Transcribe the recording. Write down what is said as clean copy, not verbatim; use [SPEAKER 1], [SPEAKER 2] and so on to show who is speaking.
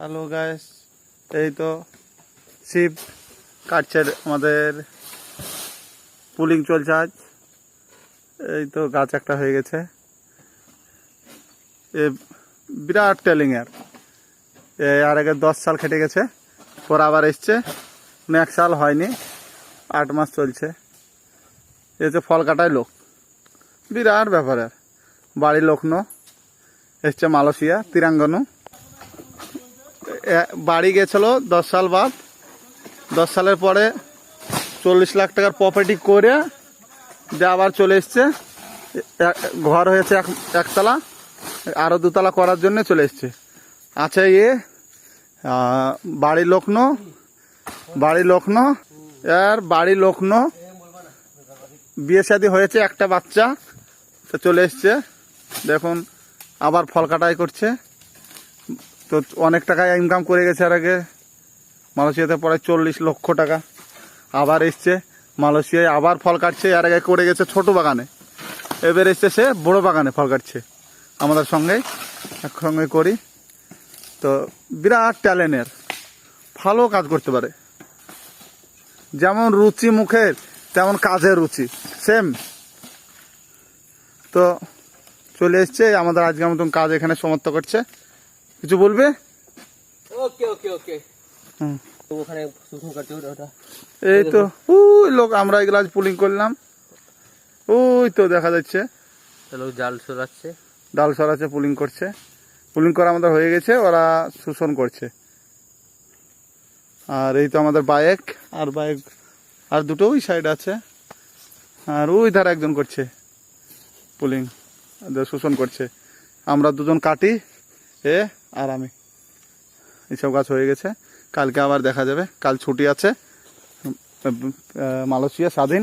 [SPEAKER 1] Hello guys, এই তো শিব কাটছে, আমাদের পুলিং চলছে আজ। এই তো গাছ একটা হয়ে গেছে, এ বিরাট টেলিং এর। আর আগে 10 সাল খেটে গেছে, পর আবার এসছে, 1 সাল হয়নি, 8 মাস চলছে। এই যে ফল কাটায় লোক, বিরাট ব্যাপারের। বাড়ির লোক এসছে মালয়েশিয়া তিরাঙ্গনু, বাড়ি গেছিল 10 সাল বাদ। 10 সালের পরে 40 লাখ টাকার প্রপার্টি করে যে আবার চলে এসছে। ঘর হয়েছে একতলা, আরো 2তলা করার জন্য চলে এসছে। আচ্ছা, বাড়ির লোক বাড়ির লোক বিয়ে শাদী হয়েছে, একটা বাচ্চা, তো চলে এসছে। দেখুন আবার ফল কাটাই করছে। তো অনেক টাকা ইনকাম করে গেছে আর আগে মালয়েশিয়াতে, পরে 40 লক্ষ টাকা। আবার এসছে মালয়েশিয়ায়, আবার ফল কাটছে। আর আগে করে গেছে ছোট বাগানে, এবার এসছে সে বড় বাগানে ফল কাটছে। আমাদের সঙ্গে একসঙ্গে করি। তো বিরাট ট্যালেন্টের, ভালো কাজ করতে পারে। যেমন রুচি মুখের, তেমন কাজের রুচি সেম। তো চলে এসছে, আমাদের আজকের মতন কাজ এখানে সমাপ্ত করছে। কিছু বলবে?
[SPEAKER 2] ওকে ওকে ওকে।
[SPEAKER 1] হুম,
[SPEAKER 2] ওখানে শুকনো কাটতে ওটা।
[SPEAKER 1] এই তো ওই লোক, আমরা এগুলো আজ পুলিং করলাম। ওই তো দেখা যাচ্ছে
[SPEAKER 2] লোক জাল সরাচ্ছে,
[SPEAKER 1] ডাল সরাচ্ছে, পুলিং করছে। পুলিং করা আমাদের হয়ে গেছে, ওরা শোষণ করছে। আর এই তো আমাদের বাইক, আর দুটো ওই সাইড আছে। আর ওই ধারে একজন করছে পুলিং, শোষণ করছে। আমরা দুজন কাটি, আর আমি। এইসব গাছ হয়ে গেছে, কালকে আবার দেখা যাবে। কাল ছুটি আছে, মালয়েশিয়া স্বাধীন।